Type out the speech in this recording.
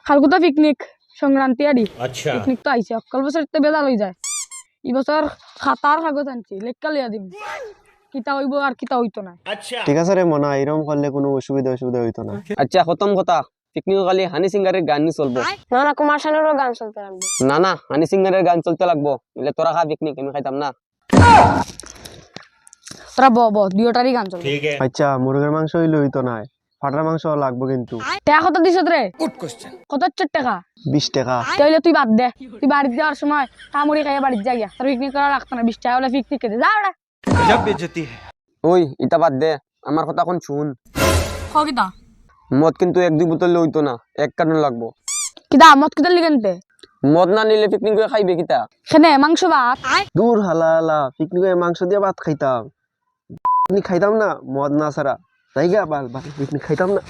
খালকুতা picnic Sankranti আদি picnic তো আইছে অকল বছর তো বেজাল হয়ে যায় এই বছর খাতার কাগজ আনছি লেখা লিয়া দিম কিতা হইব আর কিতা হইতো না ঠিক আছে রে মনা এরকম করলে কোনো অসুবিধা হইতো না। আচ্ছা খতম কথা পিকনিক খালি হানি সিঙ্গারের গান নি চলবো না না কুমার শানুরও গান চলতে লাগবে না না হানি সিঙ্গারের গান চলতে লাগবো বলে তোরা খা পিকনিক আমি খাইতাম না তোরা ব দুইটারই গান চলবে আচ্ছা মুরগের মাংস হইলে হইতো না ফাটার মাংস লাগবো কিন্তু। টাকা কত দিছ রে কত 4 টাকা 20 টাকা। তাইলে তুই বাদ দে তুই বাড়িতে যাওয়ার সময় কামড়ি খাইয়া বাড়িতে যাই গিয়া তোর পিকনিক করা লাগতো না 20 টাকা হলে পিকনিক খেতে যা ওরা ওই ইটা বাদ দে আমার কথা এখন শুন কিতা মদ কিন্তু 1-2 বোতল হইতো না 1 কার্টন লাগবো কিতা মত কিতা লিখেনতে মদ না নিলে পিকনিক করে খাইবে কিতা খেনে মাংস ভাত দূর হালা পিকনিকে মাংস দিয়ে ভাত খাইতাম পিকনিক খাইতাম না মদ না ছাড়া তাই গা বাল পিকনিক খাইতাম না।